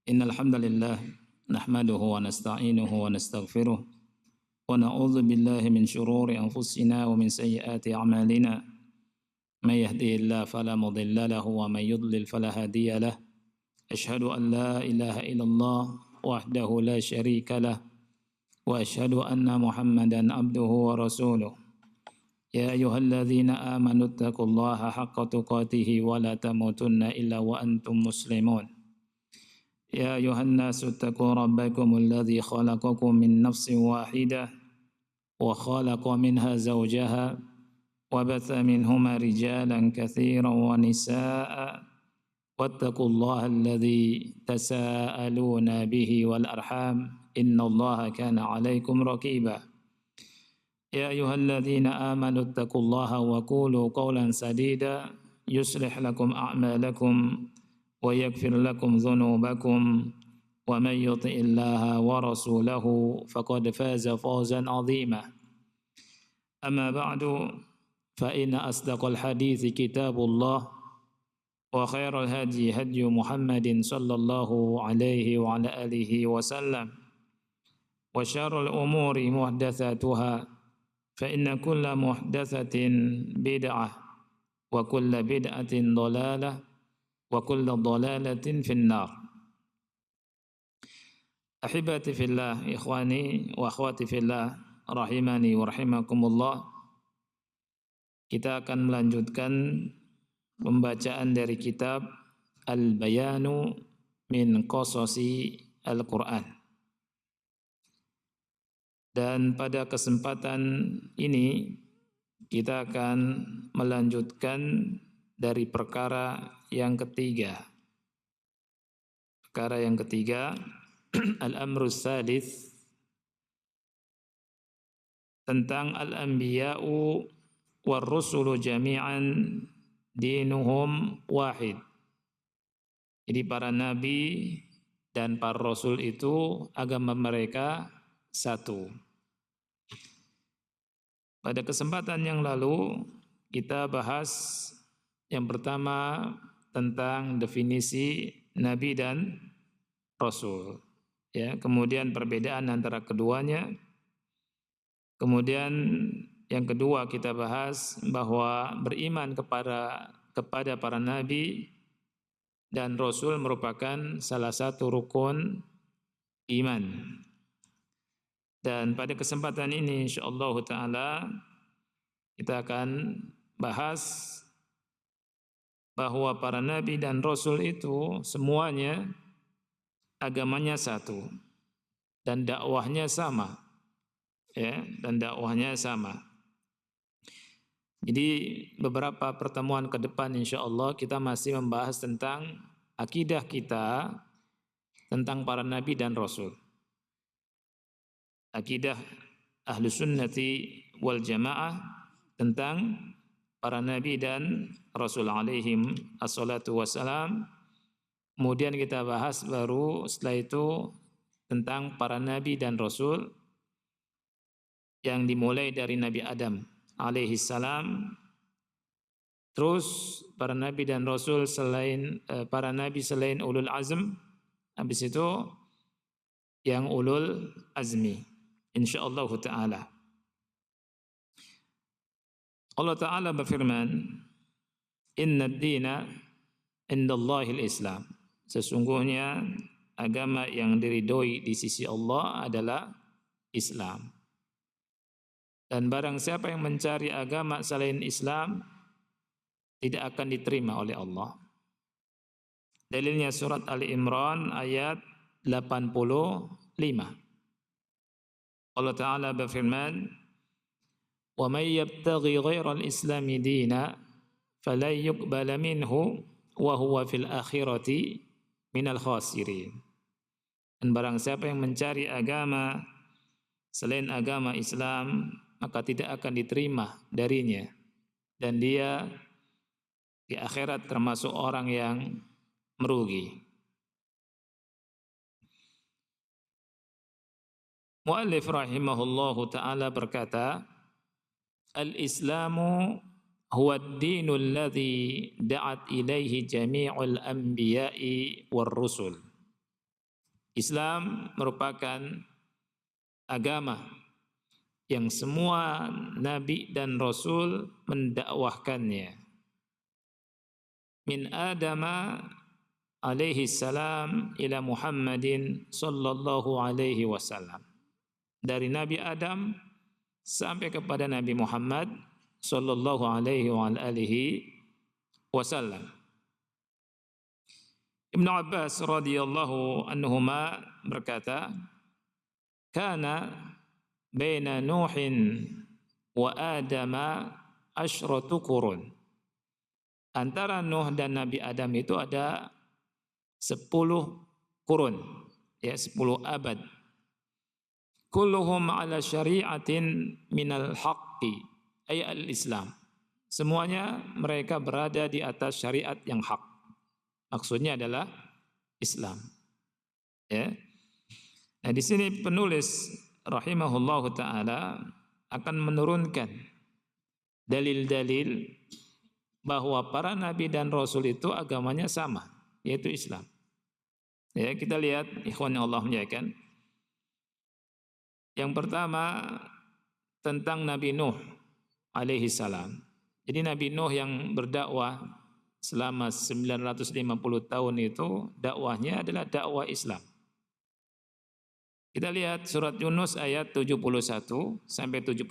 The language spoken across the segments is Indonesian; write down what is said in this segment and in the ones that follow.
إن الحمد لله نحمده ونستعينه ونستغفره ونعوذ بالله من شرور أنفسنا ومن سيئات أعمالنا من يهده الله فلا مضل له ومن يضلل فلا هادي له أشهد أن لا إله إلا الله وحده لا شريك له وأشهد أن محمدا عبده ورسوله يا أيها الذين آمنوا اتقوا الله حق تقاته ولا تموتن إلا وأنتم مسلمون يا أيها الناس اتقوا ربكم الذي خلقكم من نفس واحدة وخلق منها زوجها وبث منهما رجالا كثيرا ونساء واتقوا الله الذي تساءلون به والأرحام إن الله كان عليكم رقيبا يا أيها الذين آمنوا اتقوا الله وقولوا قولا سديدا يصلح لكم أعمالكم ويغفر لكم ذنوبكم ومن يطع الله ورسوله فقد فاز فوزا عظيما أما بعد فإن أصدق الحديث كتاب الله وخير الهدي هدي محمد صلى الله عليه وعلى آله وسلم وشر الأمور محدثاتها فإن كل محدثة بدعة وكل بدعة ضلالة وكل ضلالة في النار. Ahibati fillah, ikhwani wa akhwati fillah, rahimani wa rahimakumullah. Kita akan melanjutkan pembacaan dari kitab Al-Bayanu min Qasasi Al-Quran. Dan pada kesempatan ini kita akan melanjutkan dari perkara yang ketiga. Perkara yang ketiga, al-amru sadis, tentang al-anbiya'u war-rusulu jami'an dinuhum wahid. Jadi para nabi dan para rasul itu agama mereka satu. Pada kesempatan yang lalu kita bahas yang pertama tentang definisi nabi dan rasul. Ya, kemudian perbedaan antara keduanya. Kemudian yang kedua kita bahas bahwa beriman kepada para nabi dan rasul merupakan salah satu rukun iman. Dan pada kesempatan ini insyaallah taala kita akan bahas bahwa para nabi dan rasul itu semuanya agamanya satu dan dakwahnya sama, ya, dan dakwahnya sama. Jadi beberapa pertemuan ke depan insyaallah kita masih membahas tentang akidah kita tentang para nabi dan rasul. Akidah Ahlus Sunnati wal Jamaah tentang para nabi dan rasul alaihim assalatu wassalam. Kemudian kita bahas baru setelah itu tentang para nabi dan rasul yang dimulai dari Nabi Adam alaihi salam. Terus para nabi dan rasul selain para nabi selain ulul azm, habis itu yang ulul azmi insyaallah taala. Allah taala berfirman, "Inna ad-dina indallahil Islam." Sesungguhnya agama yang diridhoi di sisi Allah adalah Islam. Dan barang siapa yang mencari agama selain Islam tidak akan diterima oleh Allah. Dalilnya surat Ali Imran ayat 85. Allah Ta'ala berfirman, "Wa may yabtaghi ghairal islami dina falan yuqbala minhu wa huwa fil akhirati minal khasirin." Dan barang siapa yang mencari agama selain agama Islam, maka tidak akan diterima darinya, dan dia di akhirat termasuk orang yang merugi. Muallif rahimahullahu ta'ala berkata, "Al-Islamu huwa ad-dinu alladhi da'at ilaihi jami'ul anbiya'i war rusul." Islam merupakan agama yang semua nabi dan rasul mendakwahkannya. Min Adama alaihi salam ila Muhammadin sallallahu alaihi wasallam. Dari Nabi Adam sampai kepada Nabi Muhammad sallallahu alaihi wa alihi wasallam. Ibnu Abbas radhiyallahu anhuma berkata, "Kana baina Nuhin wa Adama asyratu qurun." Antara Nuh dan Nabi Adam itu ada 10 kurun, ya 10 abad. Kulluhum ala syari'atin minal haqqi, ay al-Islam. Semuanya mereka berada di atas syariat yang hak. Maksudnya adalah Islam. Ya. Nah, di sini penulis rahimahullahu taala akan menurunkan dalil-dalil bahwa para nabi dan rasul itu agamanya sama, yaitu Islam. Ya, kita lihat ikhwan yang Allah muliakan. Yang pertama tentang Nabi Nuh alaihi salam. Jadi Nabi Nuh yang berdakwah selama 950 tahun itu dakwahnya adalah dakwah Islam. Kita lihat surat Yunus ayat 71 sampai 72.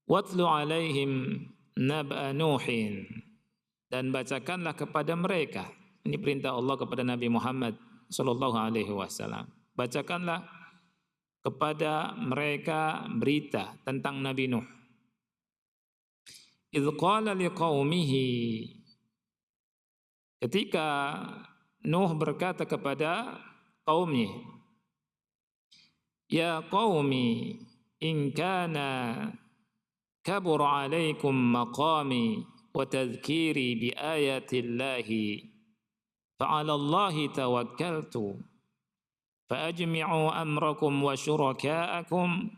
Watlu alaihim nab'a Nuhin, dan bacakanlah kepada mereka. Ini perintah Allah kepada Nabi Muhammad sallallahu alaihi wasallam. Bacakanlah kepada mereka berita tentang Nabi Nuh. Idz qala liqaumihi, ketika Nuh berkata kepada kaumnya, ya qaumi in kana kabur alaikum maqami wa tadhkiri bi ayatillahi fa'ala Allahi tawakkaltu fa'ajmi'u amrakum wa syuraka'akum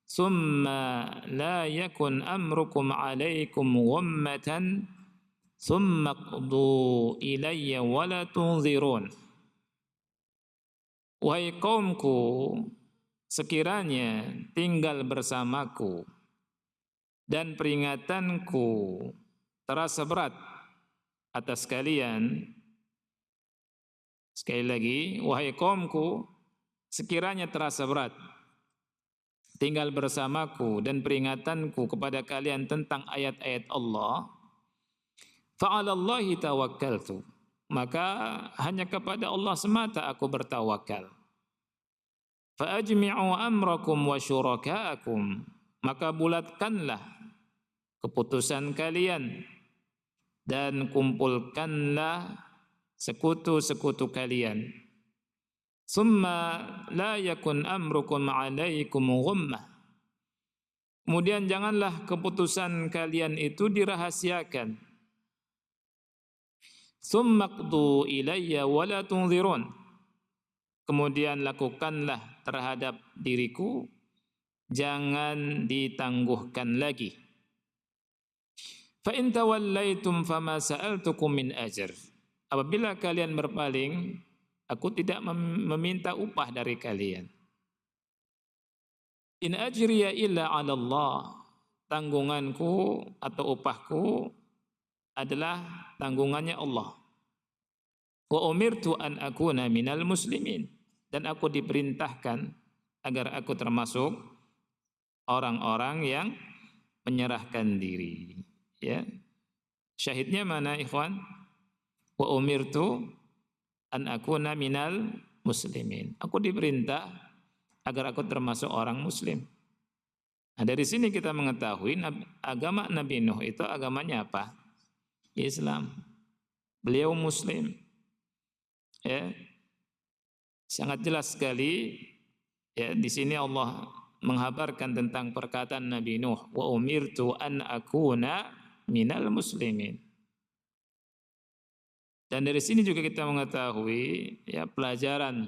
thumma la yakun amrukum alaikum ghammatan thumma qdu ilayya wa la tunzirun. Wahai kaumku, sekiranya tinggal bersamaku dan peringatanku terasa berat atas kalian. Sekali lagi, wahai kaumku, sekiranya terasa berat tinggal bersamaku dan peringatanku kepada kalian tentang ayat-ayat Allah, fa'alallahi tawakkaltu, maka hanya kepada Allah semata aku bertawakal. Fa'ajmi'u amrakum wa syuraka'akum, maka bulatkanlah keputusan kalian dan kumpulkanlah sekutu-sekutu kalian. Summa la yakun amrukum alaikum ghammah, kemudian janganlah keputusan kalian itu dirahasiakan. Summa qdu ilayya wa la tunzirun, kemudian lakukanlah terhadap diriku, jangan ditangguhkan lagi. Fa in tawallaitum fama sa'altukum min ajr, apabila kalian berpaling, aku tidak meminta upah dari kalian. In ajriya illa 'ala Allah, tanggunganku atau upahku adalah tanggungannya Allah. Wa umirtu an akuna minal muslimin, dan aku diperintahkan agar aku termasuk orang-orang yang menyerahkan diri. Ya, syahidnya mana ikhwan? Wa umirtu an akuna minal muslimin. Aku diperintah agar aku termasuk orang muslim. Nah, dari sini kita mengetahui agama Nabi Nuh itu agamanya apa? Islam. Beliau muslim. Ya. Sangat jelas sekali ya, di sini Allah menghabarkan tentang perkataan Nabi Nuh, wa umirtu an akuna minal muslimin. Dan dari sini juga kita mengetahui ya pelajaran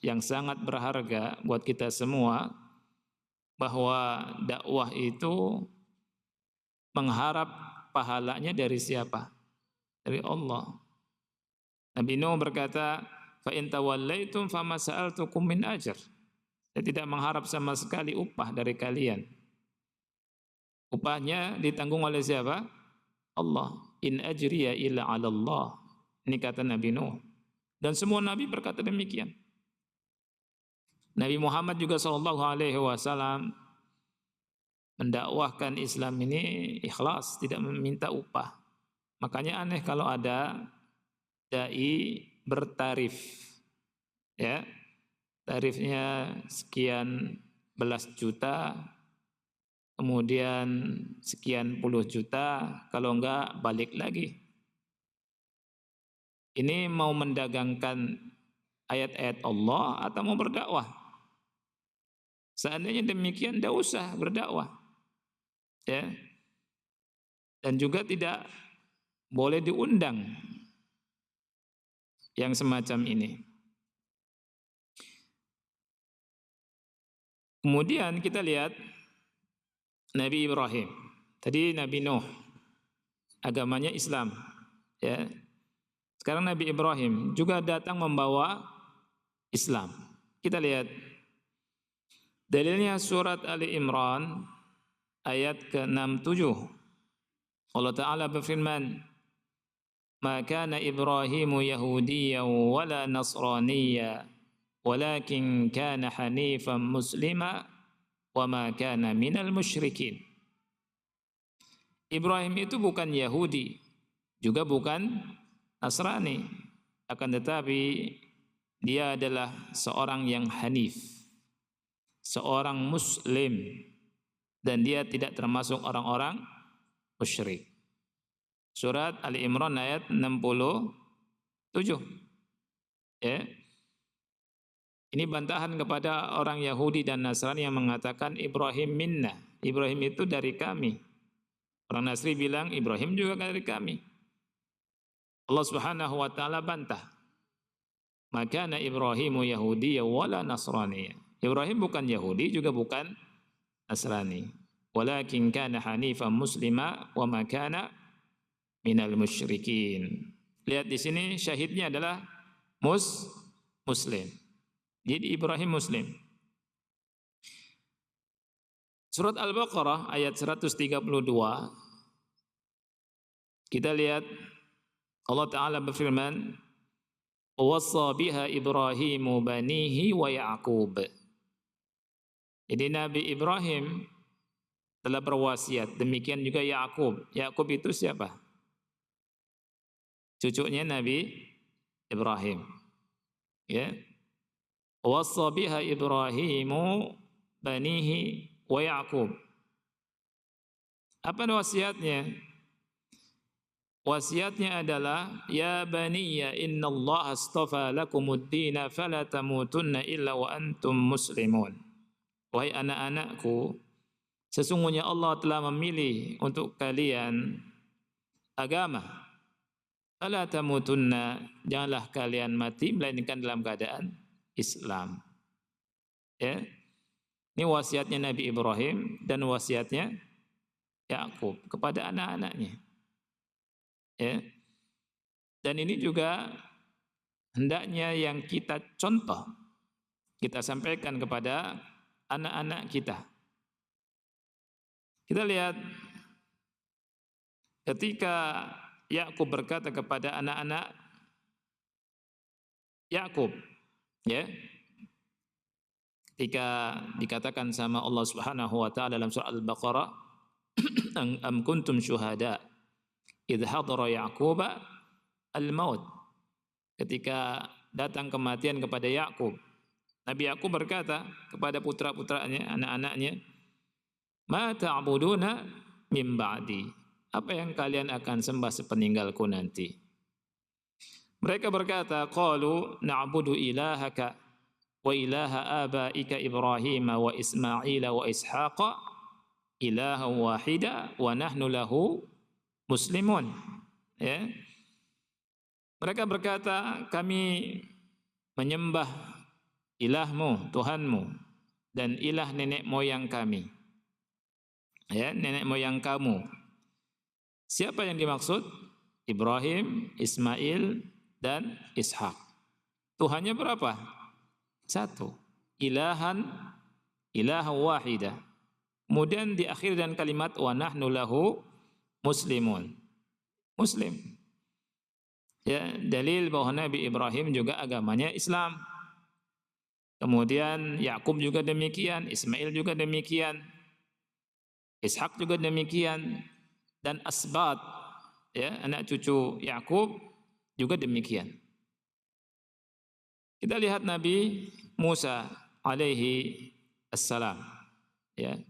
yang sangat berharga buat kita semua, bahwa dakwah itu mengharap pahalanya dari siapa? Dari Allah. Nabi Nuh berkata, fa in tawallaitum fama sa'altukum min ajr. Saya tidak mengharap sama sekali upah dari kalian. Upahnya ditanggung oleh siapa? Allah. In ajriya illa 'ala Allah. Ini kata Nabi Nuh. Dan semua nabi berkata demikian. Nabi Muhammad juga sallallahu alaihi wasallam mendakwahkan Islam ini ikhlas, tidak meminta upah. Makanya aneh kalau ada dai bertarif, ya, tarifnya sekian belas juta, kemudian sekian puluh juta, kalau enggak balik lagi. Ini mau mendagangkan ayat-ayat Allah atau mau berdakwah? Seandainya demikian, tidak usah berdakwah, ya. Dan juga tidak boleh diundang yang semacam ini. Kemudian kita lihat Nabi Ibrahim. Tadi Nabi Nuh, agamanya Islam, ya. Sekarang Nabi Ibrahim juga datang membawa Islam. Kita lihat dalilnya surat Ali Imran ayat ke-67. Allah Ta'ala berfirman, "Ma kana Ibrahimu Yahudiyyan wala Nasraniyya, walakin kana hanifan muslima wa ma kana minal musyrikin." Ibrahim itu bukan Yahudi, juga bukan Nasrani, akan tetapi dia adalah seorang yang hanif, seorang muslim, dan dia tidak termasuk orang-orang musyrik. Surat Ali Imran ayat 67. Ya. Ini bantahan kepada orang Yahudi dan Nasrani yang mengatakan Ibrahim minna, Ibrahim itu dari kami. Orang Nasrani bilang Ibrahim juga dari kami. Allah Subhanahu wa taala bantah. Maka Ibrahimu Yahudiyya wala Nasraniyya. Ibrahim bukan Yahudi juga bukan Nasrani. Walakin kana hanifan muslima wa ma kana minal musyrikin. Lihat di sini syahidnya adalah muslim. Jadi Ibrahim muslim. Surat Al-Baqarah ayat 132. Kita lihat Allah Ta'ala berfirman, "Wassa biha Ibrahimu banihi wa Ya'qub." Jadi Nabi Ibrahim telah berwasiat, demikian juga Ya'qub. Ya'qub itu siapa? Cucunya Nabi Ibrahim. Ya. Wassa biha Ibrahimu banihi wa Ya'qub. Apa wasiatnya? Wasiatnya adalah, ya baniya innallaha astafa lakumuddina fala tamutunna illa wa antum muslimun. Wahai anak-anakku, sesungguhnya Allah telah memilih untuk kalian agama. Fala tamutunna, janganlah kalian mati melainkan dalam keadaan Islam. Ya. Ini wasiatnya Nabi Ibrahim dan wasiatnya Ya'qub kepada anak-anaknya. Ya. Dan ini juga hendaknya yang kita contoh, kita sampaikan kepada anak-anak kita. Kita lihat ketika Yakub berkata kepada anak-anak Yakub, ya, ketika dikatakan sama Allah Subhanahu wa taala dalam surah Al-Baqarah, am kuntum syuhada idh hadara Yaquba al-maut. Ketika datang kematian kepada Yakub, Nabi Yakub berkata kepada putra-putranya, anak-anaknya, "Ma ta'buduna min ba'di?" Apa yang kalian akan sembah sepeninggalku nanti? Mereka berkata, qalu na'budu ilahaka wa ilaha abaika Ibrahim wa Ismail wa Ishaqa ilaha wahida wa nahnu lahu muslimun. Ya. Mereka berkata, kami menyembah ilahmu, Tuhanmu, dan ilah nenek moyang kami. Ya, nenek moyang kamu. Siapa yang dimaksud? Ibrahim, Ismail, dan Ishak. Tuhannya berapa? Satu. Ilahan wahidah. Kemudian di akhir dan kalimat wa nahnu lahu muslimun. Muslim. Ya, dalil bahwa Nabi Ibrahim juga agamanya Islam. Kemudian Yakub juga demikian, Ismail juga demikian, Ishak juga demikian, dan asbat, ya, anak cucu Yakub juga demikian. Kita lihat Nabi Musa alaihi assalam, ya.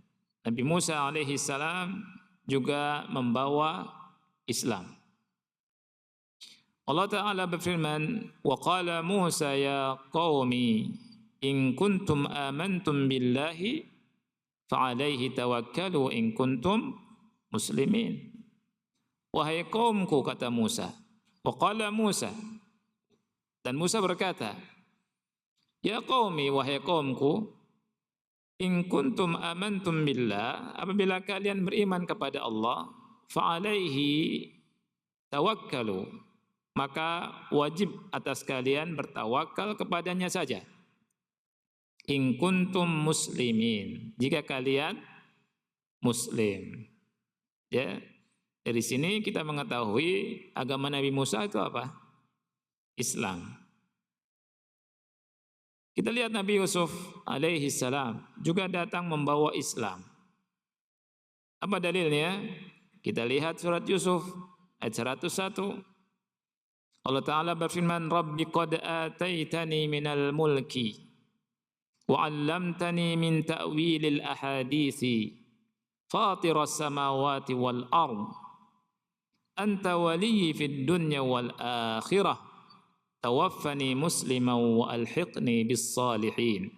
Nabi Musa alaihi salam juga membawa Islam. Allah Ta'ala berfirman, wa qala Musa ya qaumi in kuntum amantum billahi fa alaihi tawakkalu in kuntum muslimin. Wahai kaumku, kata Musa. Wa qala Musa, dan Musa berkata, ya qaumi, wahai kaumku, in kuntum amantum billah, apabila kalian beriman kepada Allah, fa alaihi tawakkalu, maka wajib atas kalian bertawakal kepadanya saja. In kuntum muslimin, jika kalian muslim. Ya, dari sini kita mengetahui agama Nabi Musa itu apa? Islam. Kita lihat Nabi Yusuf alaihi salam juga datang membawa Islam. Apa dalilnya? Kita lihat surat Yusuf ayat 101. Allah Ta'ala berfirman, Rabbi qad ataitani minal mulki wa 'allamtani min ta'wilil ahadithi fatiras samawati wal ard anta waliyyi fid dunya wal akhirah tawaffani musliman wa alhiqni bis salihin.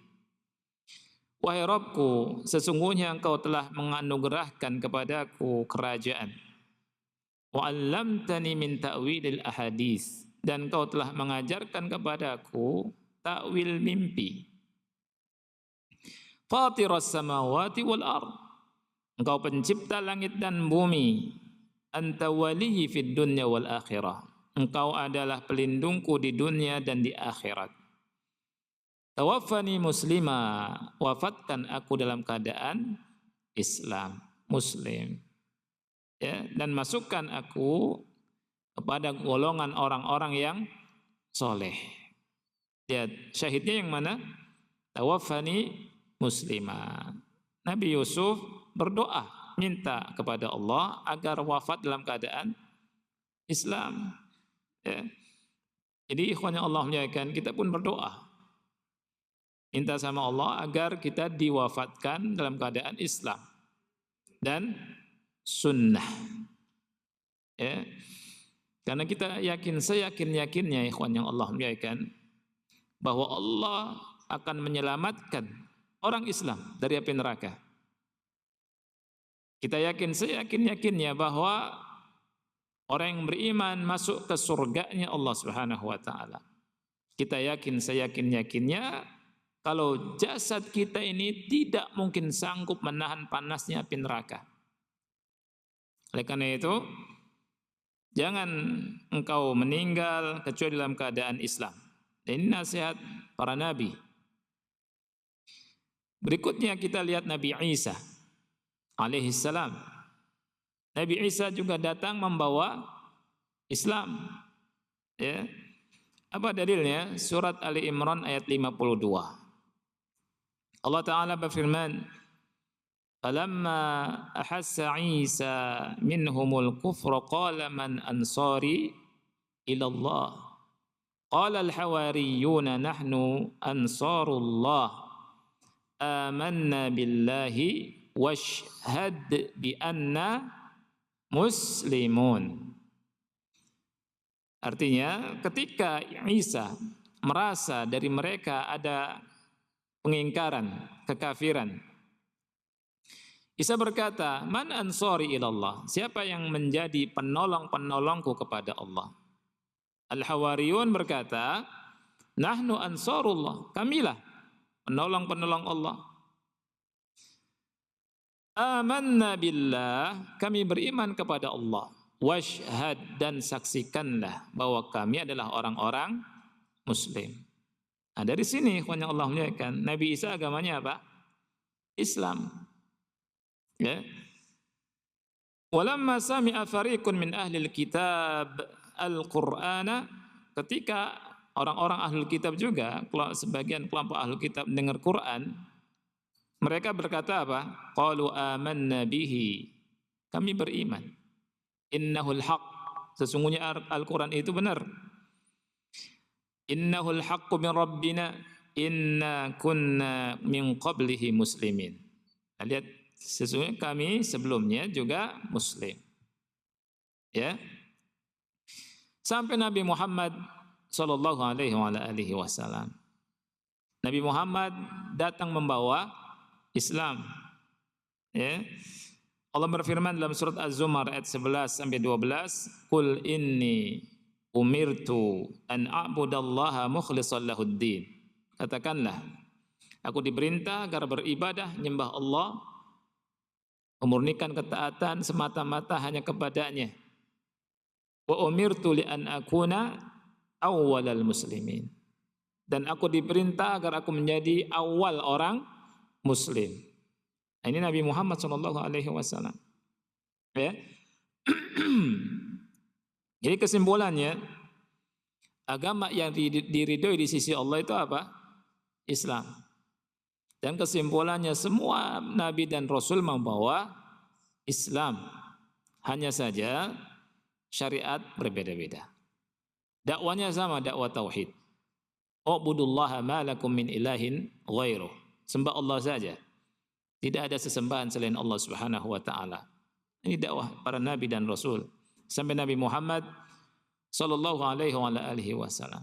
Wahai Rabbku, sesungguhnya Engkau telah menganugerahkan kepadaku kerajaan. Wa 'allamtani min ta'wilil ahadits, dan Engkau telah mengajarkan kepadaku takwil mimpi. Fatiras samawati wal ard, Engkau pencipta langit dan bumi. Anta waliyyi fid dunya wal akhirah, Engkau adalah pelindungku di dunia dan di akhirat. Tawaffani muslima, wafatkan aku dalam keadaan Islam, Muslim. Ya, dan masukkan aku kepada golongan orang-orang yang soleh. Ya, syahidnya yang mana? Tawaffani muslima. Nabi Yusuf berdoa, minta kepada Allah agar wafat dalam keadaan Islam. Ya. Jadi ikhwannya Allah muliakan, kita pun berdoa, minta sama Allah agar kita diwafatkan dalam keadaan Islam dan sunnah. Ya. Karena kita yakin, seyakin-yakinnya ikhwan yang Allah muliakan, bahwa Allah akan menyelamatkan orang Islam dari api neraka. Kita yakin, seyakin-yakinnya bahwa orang yang beriman masuk ke surganya Allah Subhanahu wa taala. Kita yakin, seyakin-yakinnya kalau jasad kita ini tidak mungkin sanggup menahan panasnya api neraka. Oleh karena itu, jangan engkau meninggal kecuali dalam keadaan Islam. Dan ini nasihat para nabi. Berikutnya kita lihat Nabi Isa alaihi salam. Nabi Isa juga datang membawa Islam. Ya. Apa dalilnya? Surat Ali Imran ayat 52. Allah Ta'ala berfirman, falamma ahassa Isa minhumul kufra qala man ansari ila Allah qala al-hawariyuna nahnu ansarullah amanna billahi washhad bi anna muslimun. Artinya ketika Isa merasa dari mereka ada pengingkaran, kekafiran, Isa berkata, man ansari ilallah, siapa yang menjadi penolong-penolongku kepada Allah? Al-Hawariyun berkata, nahnu ansarullah, kamilah penolong-penolong Allah. Amanna billah, kami beriman kepada Allah. washhad, dan saksikanlah bahwa kami adalah orang-orang muslim. Nah, dari sini ikhwan yang Allah muliakan, Nabi Isa agamanya apa? Islam. Ya. Walamma sami'a fariqun min ahlil kitab al-Qur'ana, ketika orang-orang ahlul kitab juga, sebagian kelompok ahlul kitab mendengar Quran, mereka berkata apa? Qalu amanna bihi, kami beriman. Innahul haq, sesungguhnya Al-Quran itu benar. Innahul haqqu min rabbina inna kunna min qablihi muslimin. Nah, lihat, sesungguhnya kami sebelumnya juga muslim. Ya. Sampai Nabi Muhammad sallallahu alaihi wasallam. Nabi Muhammad datang membawa Islam. Ya. Allah berfirman dalam surat Az-Zumar ayat 11 sampai 12, "Qul inni umirtu an a'budallaha mukhlishan lahuddin." Katakanlah, aku diperintah agar beribadah, menyembah Allah, memurnikan ketaatan semata-mata hanya kepadanya. Wa umirtu li an akuna awwalal muslimin. Dan aku diperintah agar aku menjadi awal orang muslim. Nah, ini Nabi Muhammad SAW. Ya. Jadi kesimpulannya, agama yang diridhoi di sisi Allah itu apa? Islam. Dan kesimpulannya, semua Nabi dan Rasul membawa Islam. Hanya saja syariat berbeda-beda. Dakwanya sama, dakwah tauhid. U'budullaha ma lakum min ilahin ghairuh. Sembah Allah saja. Tidak ada sesembahan selain Allah Subhanahu wa taala. Ini dakwah para nabi dan rasul sampai Nabi Muhammad sallallahu alaihi wasallam.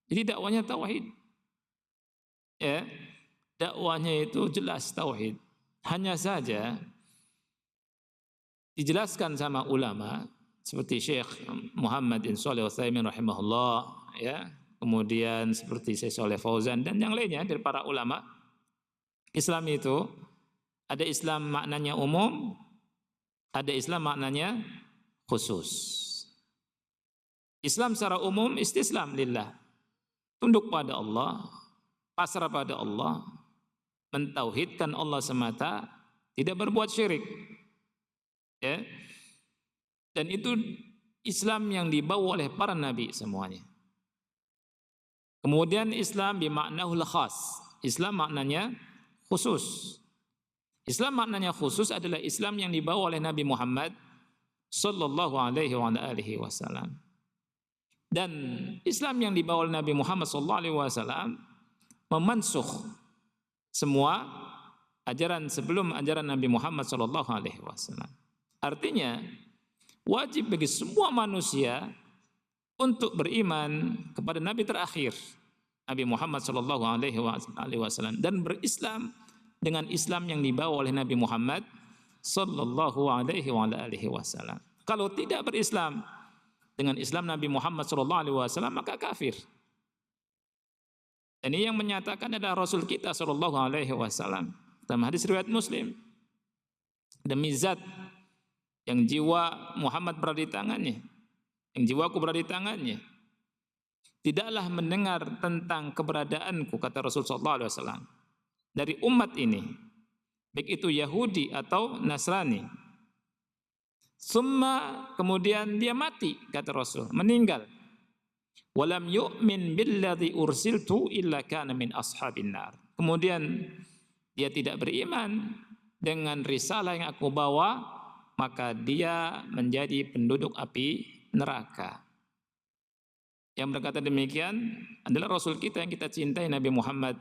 Jadi dakwanya tauhid. Ya. Dakwahnya itu jelas tauhid. Hanya saja dijelaskan sama ulama seperti Syekh Muhammad bin Shalih Al-Utsaimin rahimahullah, ya. Kemudian seperti Syekh Shalih Fauzan dan yang lainnya dari para ulama, Islam itu ada Islam maknanya umum, ada Islam maknanya khusus. Islam secara umum istislam lillah, tunduk pada Allah, pasrah pada Allah, mentauhidkan Allah semata, tidak berbuat syirik. Ya. Dan itu Islam yang dibawa oleh para nabi semuanya. Kemudian Islam bimaknahul khas, Islam maknanya khusus. Islam maknanya khusus adalah Islam yang dibawa oleh Nabi Muhammad sallallahu alaihi wasallam. Dan Islam yang dibawa oleh Nabi Muhammad sallallahu alaihi wasallam memansukh semua ajaran sebelum ajaran Nabi Muhammad sallallahu alaihi wasallam. Artinya wajib bagi semua manusia untuk beriman kepada Nabi terakhir, Nabi Muhammad sallallahu alaihi wasallam, dan berislam dengan Islam yang dibawa oleh Nabi Muhammad sallallahu alaihi wasallam. Kalau tidak berislam dengan Islam Nabi Muhammad sallallahu alaihi wasallam, maka kafir. Ini yang menyatakan adalah Rasul kita sallallahu alaihi wasallam dalam hadis riwayat Muslim. Demi zat yang jiwa Muhammad berada di tangannya, yang jiwaku berada di tangannya, tidaklah mendengar tentang keberadaanku, kata Rasul sallallahu alaihi wasallam, dari umat ini, baik itu Yahudi atau Nasrani, summa kemudian dia mati, kata Rasul, meninggal, walam yu'min billadzi ursiltu illa kana min ashabin nar, kemudian dia tidak beriman dengan risalah yang aku bawa, maka dia menjadi penduduk api neraka. Yang berkata demikian adalah Rasul kita yang kita cintai, Nabi Muhammad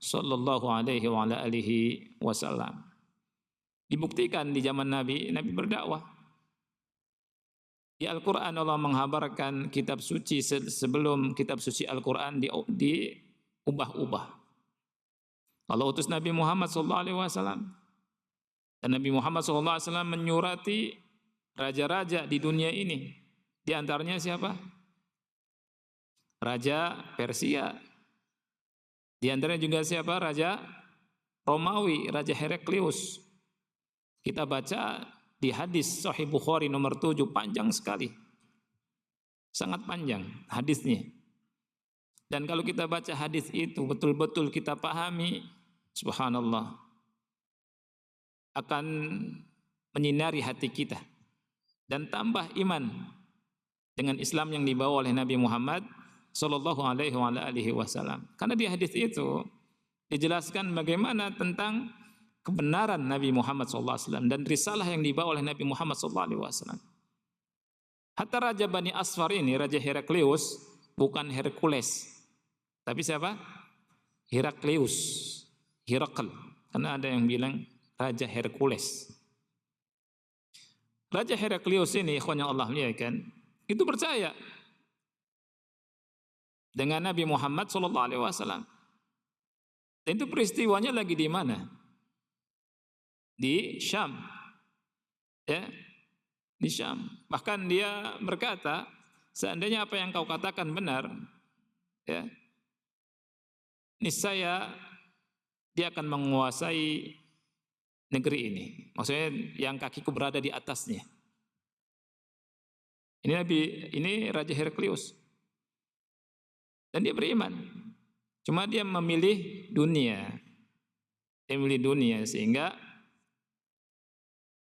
sallallahu alaihi wasallam. Dibuktikan di zaman Nabi berdakwah. Di Al-Quran Allah menghabarkan kitab suci sebelum kitab suci Al-Quran diubah-ubah. Allah utus Nabi Muhammad sallallahu alaihi wasallam, dan Nabi Muhammad sallallahu alaihi wasallam menyurati raja-raja di dunia ini. Di antaranya siapa? Raja Persia. Di antaranya juga siapa? Raja Romawi, Raja Heraklius. Kita baca di hadis Sahih Bukhari nomor 7, panjang sekali. Sangat panjang hadisnya. Dan kalau kita baca hadis itu betul-betul kita pahami, subhanallah, akan menyinari hati kita dan tambah iman dengan Islam yang dibawa oleh Nabi Muhammad sallallahu alaihi wasallam. Karena di hadis itu dijelaskan bagaimana tentang kebenaran Nabi Muhammad sallallahu alaihi wasallam dan risalah yang dibawa oleh Nabi Muhammad sallallahu alaihi wasallam. Hatta Raja Bani Asfar ini, Raja Heraklius, bukan Hercules, tapi siapa? Heraklius, Herakl. Karena ada yang bilang Raja Hercules. Raja Heraklius ini, ikhwan yang Allah muliakan, itu percaya dengan Nabi Muhammad sallallahu alaihi wasallam. Dan itu peristiwanya lagi di mana? Di Syam, ya, di Syam. Bahkan dia berkata, seandainya apa yang kau katakan benar, ya, niscaya dia akan menguasai negeri ini. Maksudnya yang kakiku berada di atasnya. Ini Raja Heraklius, dan dia beriman. Cuma dia memilih dunia, sehingga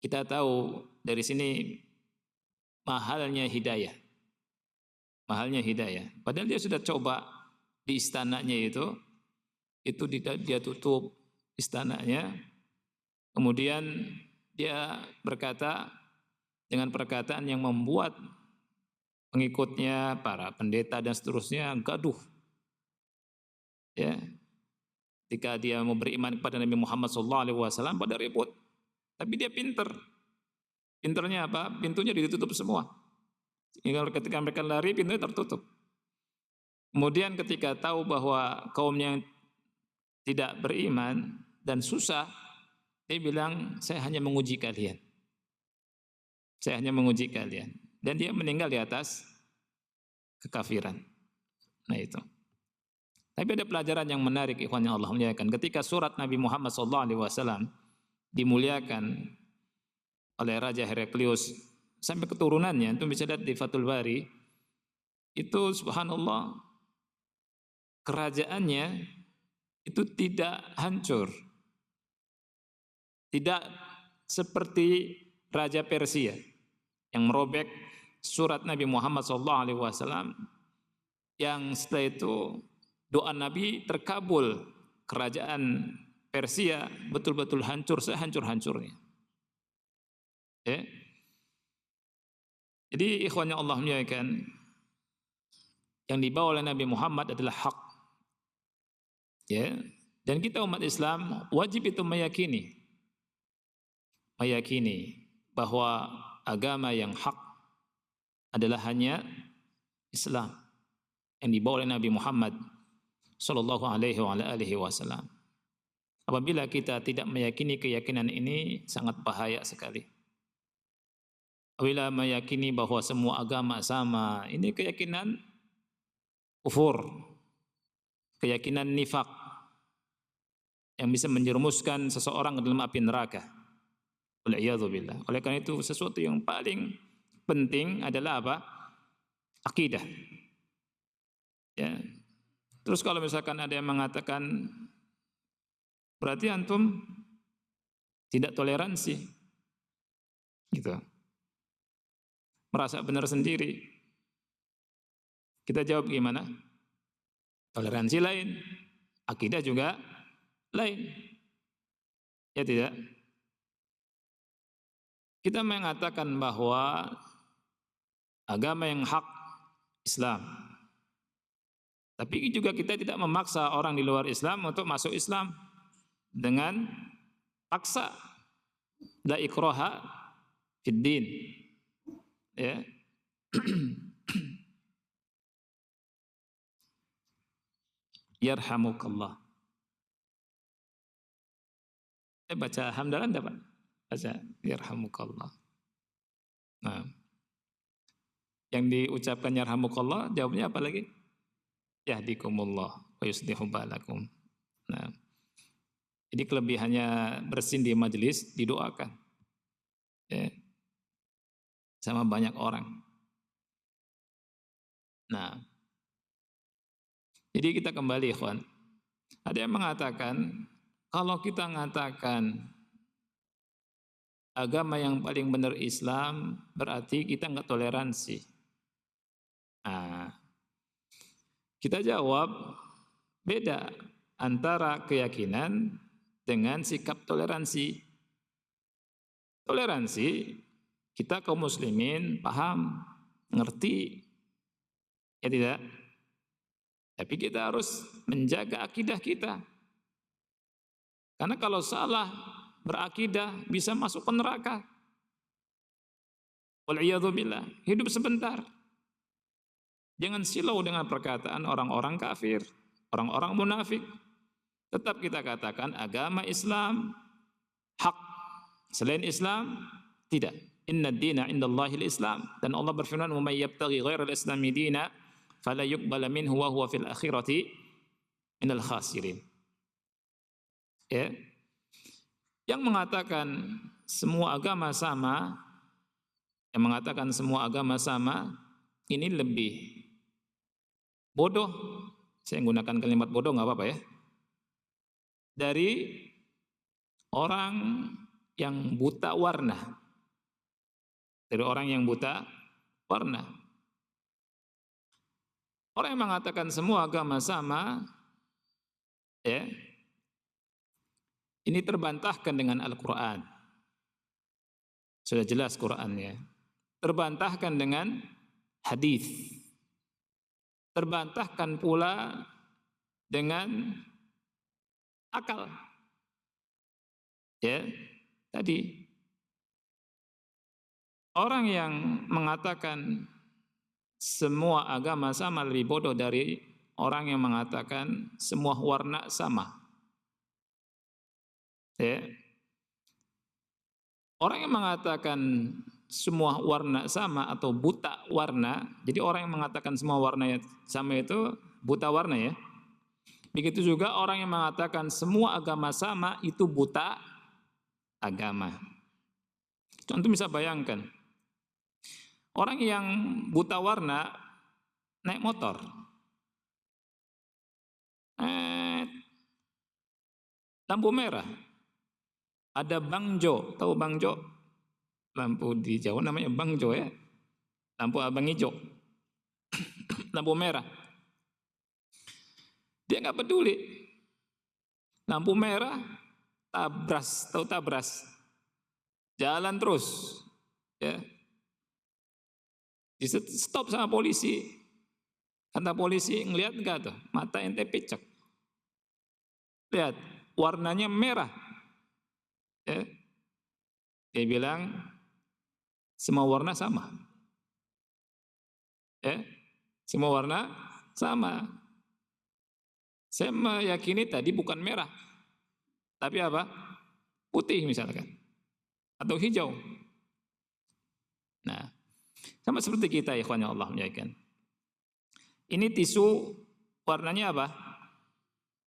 kita tahu dari sini mahalnya hidayah. Padahal dia sudah coba di istananya itu dia tutup istananya. Kemudian dia berkata dengan perkataan yang membuat pengikutnya, para pendeta dan seterusnya gaduh. Ya. Ketika dia mau beriman kepada Nabi Muhammad SAW, pada ribut. Tapi dia pinter. Pinternya apa? Pintunya ditutup semua. Ketika mereka lari, pintunya tertutup. Kemudian ketika tahu bahwa kaumnya tidak beriman dan susah, dia bilang, saya hanya menguji kalian. Dan dia meninggal di atas kekafiran. Nah itu. Tapi ada pelajaran yang menarik, ikhwan yang Allah muliakan. Ketika surat Nabi Muhammad SAW dimuliakan oleh Raja Heraklius sampai keturunannya, itu bisa lihat di Fathul Bari, itu subhanallah kerajaannya itu tidak hancur, tidak seperti Raja Persia yang merobek surat Nabi Muhammad SAW, yang setelah itu doa Nabi terkabul, kerajaan Persia betul-betul hancur sehancur-hancurnya. Ya. Jadi ikhwan yang Allah muliakan, yang dibawa oleh Nabi Muhammad adalah hak. Ya. Dan kita umat Islam wajib itu meyakini bahwa agama yang hak adalah hanya Islam yang dibawa oleh Nabi Muhammad sallallahu alaihi wasallam. Apabila kita tidak meyakini keyakinan ini, sangat bahaya sekali. Apabila meyakini bahwa semua agama sama, ini keyakinan kufur, keyakinan nifak yang bisa menjerumuskan seseorang ke dalam api neraka. Wal'iyadzubillah. Oleh karena itu sesuatu yang paling penting adalah apa? Akidah. Ya. Terus kalau misalkan ada yang mengatakan berarti antum tidak toleransi, gitu, merasa benar sendiri, kita jawab gimana? Toleransi lain, akidah juga lain, ya tidak? Kita mengatakan bahwa agama yang hak Islam, tapi juga kita tidak memaksa orang di luar Islam untuk masuk Islam dengan paksa. La ikraha fid din. Ya. Yarhamukallah. Baca hamdalah enggak, Pak? Baca yarhamukallah. Nah. Yang diucapkan yarhamukallah, jawabnya apa lagi? Yahdikumullah wa yuslihu balakum. Nah. Jadi kelebihannya bersin di majelis didoakan. Ya. sama banyak orang. Nah, jadi kita kembali ikhwan. Ada yang mengatakan kalau kita mengatakan agama yang paling benar Islam berarti kita nggak toleransi. Nah, kita jawab beda antara keyakinan dengan sikap toleransi. Toleransi kita kaum muslimin paham, ngerti, ya tidak? Tapi kita harus menjaga akidah kita. Karena kalau salah berakidah bisa masuk ke neraka. Wal'iyadzubillah, hidup sebentar. Jangan silau dengan perkataan orang-orang kafir, orang-orang munafik. Tetap kita katakan agama Islam hak. Selain Islam tidak. Inna ad-dina 'indallahil Islam. Dan Allah berfirman, "Wa may yabtaghi ghairal islami dina fala yuqbala minhu wa huwa fil akhirati minal khasirin." Ya. Yang mengatakan semua agama sama, yang mengatakan semua agama sama, ini lebih bodoh. Saya menggunakan kalimat bodoh nggak apa-apa ya. Dari orang yang buta warna. Dari orang yang buta warna. Orang yang mengatakan semua agama sama, ya, ini terbantahkan dengan Al-Quran. Sudah jelas Qurannya. Terbantahkan dengan hadis. Terbantahkan pula dengan akal. Ya, tadi orang yang mengatakan semua agama sama lebih bodoh dari orang yang mengatakan semua warna sama. Ya. Orang yang mengatakan semua warna sama atau buta warna, jadi orang yang mengatakan semua warna sama itu buta warna ya. Begitu juga orang yang mengatakan semua agama sama itu buta agama. Contoh bisa bayangkan, orang yang buta warna naik motor, lampu merah, ada bangjo, tahu bangjo? Lampu di Jawa namanya bangjo ya, lampu abang hijau, lampu merah. Dia nggak peduli, lampu merah, tabras, tahu tabras, jalan terus, ya. Di stop sama polisi, kata polisi, ngelihat nggak tuh, mata ente picek, lihat warnanya merah, ya. Dia bilang semua warna sama, ya, semua warna sama. Saya meyakini tadi bukan merah, tapi apa? Putih misalkan, atau hijau. Nah, sama seperti kita, ikhwan yang Allah muliakan. Ini tisu warnanya apa?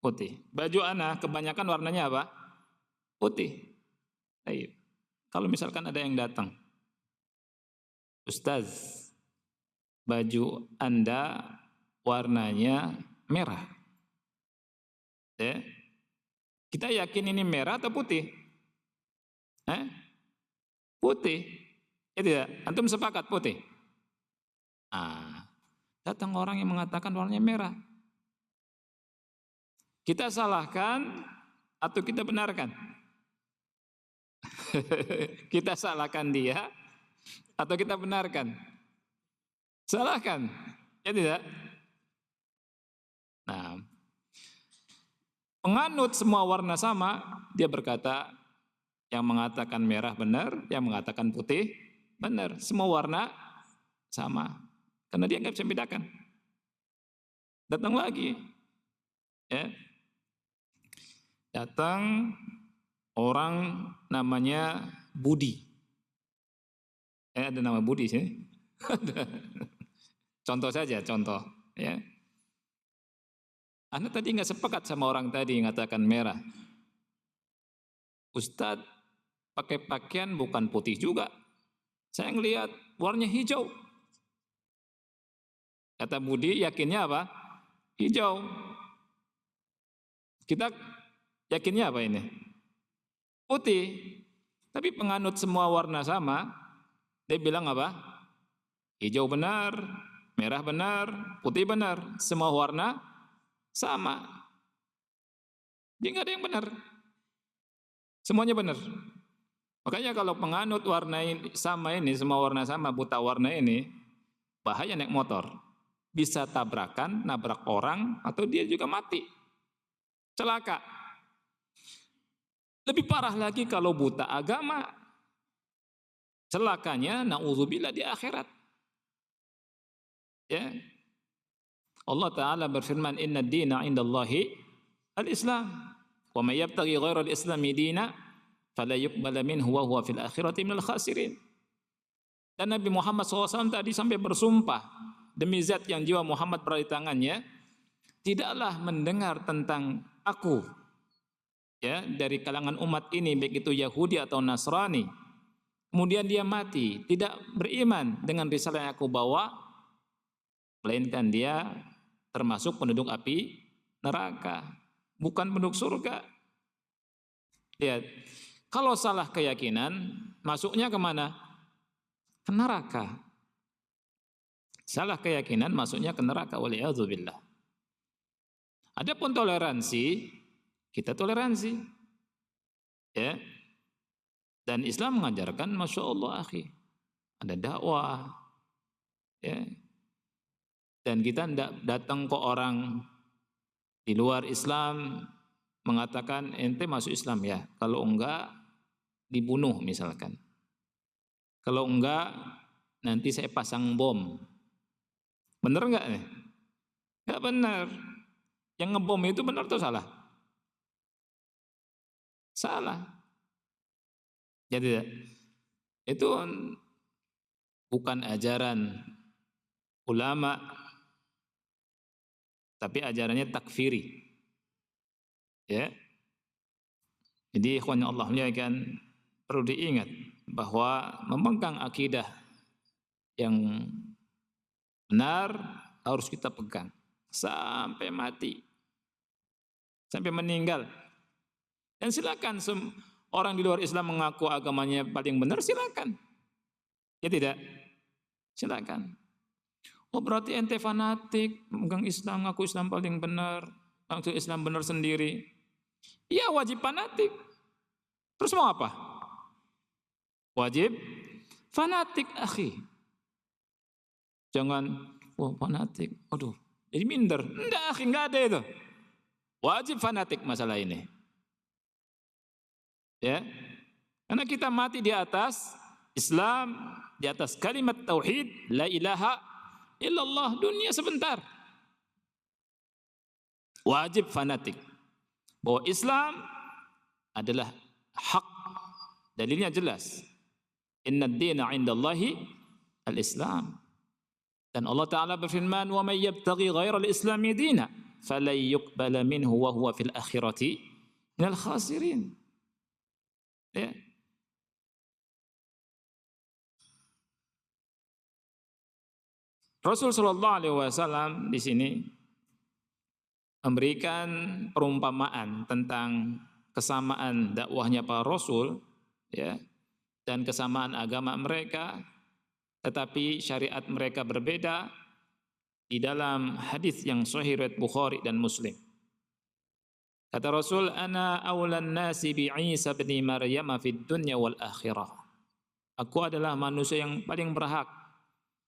Putih. Baju anak kebanyakan warnanya apa? Putih. Ayo. Kalau misalkan ada yang datang, Ustaz, baju Anda warnanya merah. Ya. Kita yakin ini merah atau putih? Putih. Ya tidak? Antum sepakat putih? Datang orang yang mengatakan warnanya merah. Kita salahkan atau kita benarkan? Kita salahkan dia atau kita benarkan? Salahkan. Ya tidak? Nah, penganut semua warna sama, dia berkata yang mengatakan merah benar, yang mengatakan putih benar. Semua warna sama. Karena dia nggak bisa bedakan. Datang lagi, ya. Datang orang namanya Budi. Ada nama Budi sini. Contoh saja, contoh. Ya. Anda tadi nggak sepakat sama orang tadi yang mengatakan merah. Ustadz pakai pakaian bukan putih juga, Saya ngelihat warnanya hijau. Kata Budi, yakinnya apa? Hijau. Kita yakinnya apa ini? Putih. Tapi penganut semua warna sama, dia bilang apa? Hijau benar, merah benar, putih benar. Semua warna sama. Jadi nggak ada yang benar. Semuanya benar. Makanya kalau penganut warna ini, semua warna sama, buta warna ini, bahaya naik motor. Bisa tabrakan, nabrak orang, atau dia juga mati. Celaka. Lebih parah lagi kalau buta agama. Celakanya, na'udzubillah, di akhirat. Ya. Allah Ta'ala berfirman, Inna dina indallahi al-Islam. Wa may yabtaghi ghairal islami dina fala yuqbala minhu wa huwa fil akhirati minal khasirin. Dan Nabi Muhammad SAW tadi sampai bersumpah, demi zat yang jiwa Muhammad berada di tangannya, tidaklah mendengar tentang aku, ya, dari kalangan umat ini, baik itu Yahudi atau Nasrani, kemudian dia mati tidak beriman dengan risalah yang aku bawa, melainkan dia termasuk penduduk api neraka, bukan penduduk surga. Lihat, kalau salah keyakinan, masuknya kemana? Ke neraka. Salah keyakinan masuknya ke neraka, waliyadzubillah. Adapun toleransi, kita toleransi, ya. Dan Islam mengajarkan, masya Allah, akhi, ada dakwah, ya. Dan kita tidak datang ke orang di luar Islam mengatakan ente masuk Islam ya, kalau enggak dibunuh misalkan, kalau enggak nanti saya pasang bom. Benar enggak nih? Enggak benar. Yang ngebom itu benar atau salah? Salah. Jadi itu bukan ajaran ulama, tapi ajarannya takfiri. Ya. Jadi ikhwan Allah muliakan, perlu diingat bahwa memegang akidah yang benar harus kita pegang sampai mati, sampai meninggal. Dan silakan orang di luar Islam mengaku agamanya paling benar, silakan. Ya tidak? Silakan. Oh berarti ente fanatik, memegang Islam, ngaku Islam paling benar, ngaku Islam benar sendiri. Iya, wajib fanatik. Terus mau apa? Wajib fanatik, akhi. Jangan, wah fanatik, aduh, jadi minder. Enggak, akhi, enggak ada itu. Wajib fanatik masalah ini. Ya, karena kita mati di atas Islam, di atas kalimat tauhid, la ilaha illallah, dunia sebentar. Wajib fanatik bahwa Islam adalah hak. Dalilnya jelas. Inna ad-dina 'indallahi al-Islam. Dan Allah Ta'ala berfirman, wa may yabtaghi ghairal islami dina falan yuqbala minhu wa huwa fil akhirati minal khasirin. Ya. Rasul sallallahu alaihi wasallam di sini memberikan perumpamaan tentang kesamaan dakwahnya para rasul, ya, dan kesamaan agama mereka, tetapi syariat mereka berbeda di dalam hadis yang sahih riwayat Bukhari dan Muslim. Kata Rasul, ana awlan nasi bi Isa bin Maryam fid dunya wal akhirah. Aku adalah manusia yang paling berhak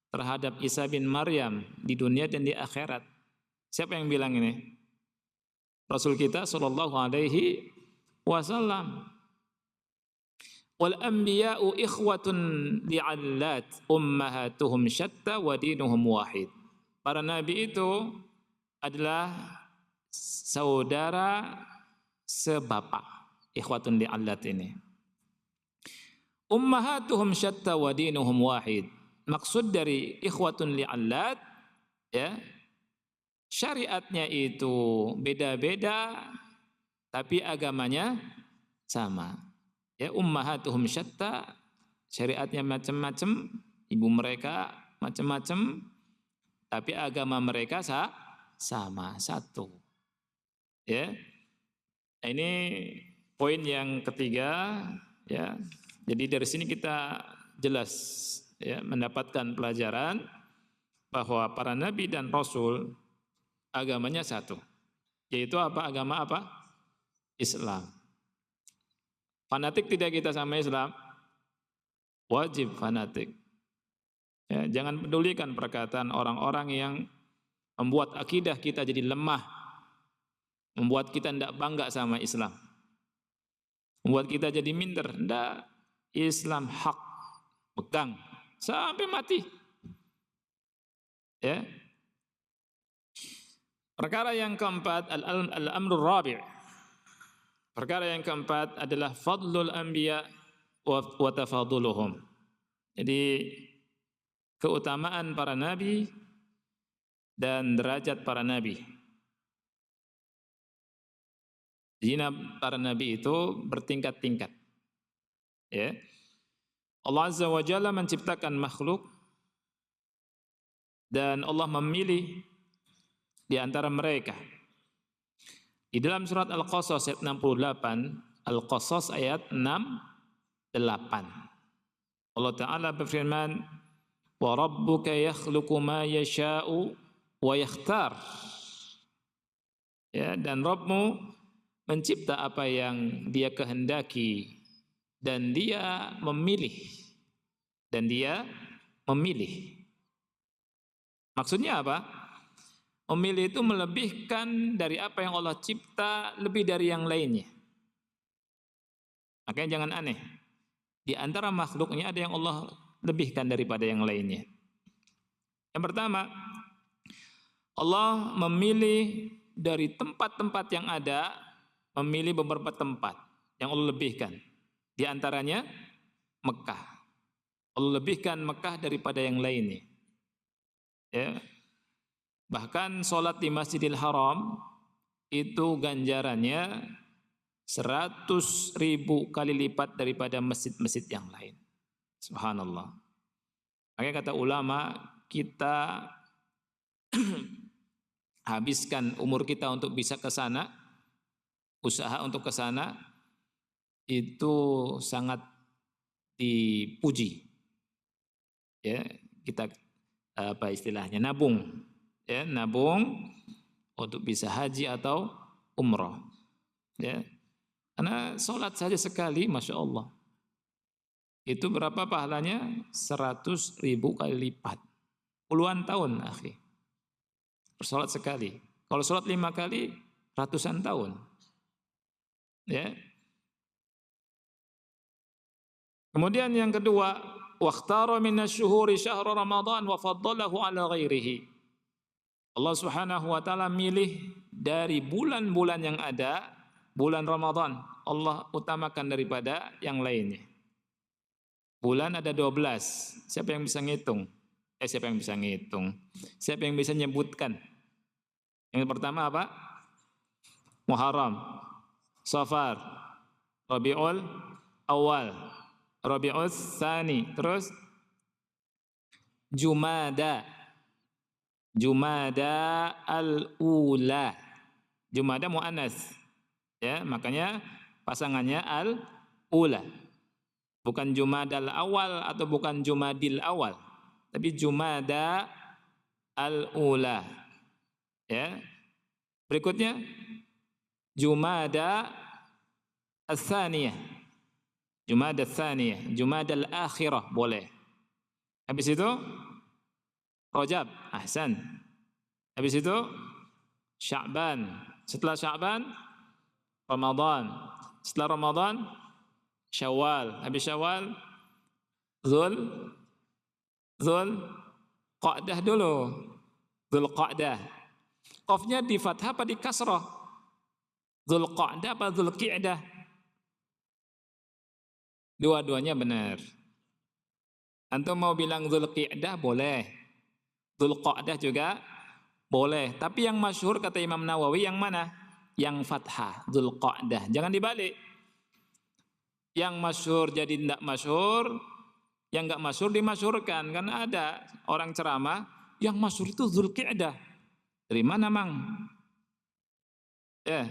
terhadap Isa bin Maryam di dunia dan di akhirat. Siapa yang bilang ini? Rasul kita sallallahu alaihi wasallam. Wal anbiya'u ikhwatun li'allat ummahatuhum syatta wa dinuhum wahid. Para nabi itu adalah saudara sebapak, ikhwatun li'allat ini. Ummahatuhum syatta wa dinuhum wahid. Maksud dari ikhwatun li'allat, ya, syariatnya itu beda-beda tapi agamanya sama. Ya, ummahatuhum syatta, syariatnya macam-macam, ibu mereka macam-macam, tapi agama mereka sama, satu. Ya. Ini poin yang ketiga, ya. Jadi dari sini kita jelas ya mendapatkan pelajaran bahwa para nabi dan rasul agamanya satu. Yaitu apa? Agama apa? Islam. Fanatik tidak kita sama Islam? Wajib fanatik. Ya, jangan pedulikan perkataan orang-orang yang membuat akidah kita jadi lemah, membuat kita tidak bangga sama Islam, membuat kita jadi minder. Tidak, Islam hak, pegang sampai mati. Ya. Perkara yang keempat, al-amrul rabi'. Perkara yang keempat adalah fadlul anbiya wa tafaduluhum. Jadi keutamaan para nabi dan derajat para nabi. Jadi para nabi itu bertingkat-tingkat. Ya. Allah Azza wa Jalla menciptakan makhluk dan Allah memilih di antara mereka. Di dalam surat Al-Qasas ayat 68, Al-Qasas ayat 68. Allah Ta'ala berfirman, "Wa rabbuka yakhluqu ma yasha'u wa yakhtar." Ya, dan Rabbmu mencipta apa yang Dia kehendaki dan Dia memilih. Dan Dia memilih. Maksudnya apa? Memilih itu melebihkan dari apa yang Allah cipta lebih dari yang lainnya. Makanya jangan aneh. Di antara makhluknya ada yang Allah lebihkan daripada yang lainnya. Yang pertama, Allah memilih dari tempat-tempat yang ada, memilih beberapa tempat yang Allah lebihkan. Di antaranya Mekah. Allah lebihkan Mekah daripada yang lainnya. Ya. Bahkan sholat di Masjidil Haram itu ganjarannya 100.000 kali lipat daripada masjid-masjid yang lain. Subhanallah. Makanya kata ulama, kita habiskan umur kita untuk bisa ke sana, usaha untuk ke sana, itu sangat dipuji. Ya, kita apa istilahnya, nabung. Ya, nabung untuk bisa haji atau umroh. Ya, karena sholat saja sekali, masya Allah, itu berapa pahalanya? 100.000 kali lipat. Puluhan tahun, akhi. Bersolat sekali. Kalau sholat 5 kali, ratusan tahun. Ya. Kemudian yang kedua, waqtara minasy-syuhuri syahra Ramadan wa faddalahu ala ghairihi. Allah Subhanahu wa taala milih dari bulan-bulan yang ada, bulan Ramadan Allah utamakan daripada yang lainnya. Bulan ada 12. Siapa yang bisa ngitung? Siapa yang bisa ngitung? Siapa yang bisa nyebutkan? Yang pertama apa? Muharram, Safar, Rabiul Awal, Rabiul Tsani, terus Jumada al-ula. Jumada muannas. Ya, makanya pasangannya al-ula. Bukan Jumadal awal atau bukan Jumadil awal, tapi Jumada al-ula. Ya. Berikutnya Jumada as-tsaniyah. Jumada as-tsaniyah, Jumadal akhirah boleh. Habis itu Rajab, ahsan. Habis itu Sya'ban. Setelah Sya'ban Ramadan. Setelah Ramadan Syawal. Habis Syawal Qa'dah dulu. Qa'dah. Qafnya di fathah apa di kasrah? Qa'dah apa Qi'dah? Dua-duanya benar. Antum mau bilang Qi'dah boleh. Qa'dah juga boleh, tapi yang masyhur kata Imam Nawawi yang mana? Yang fathah, Qa'dah. Jangan dibalik. Yang masyhur jadi tidak masyhur, Yang enggak masyhur dimasyhurkan, karena ada orang ceramah yang masyhur itu Dzulqa'dah. Dari mana, Mang? Ya.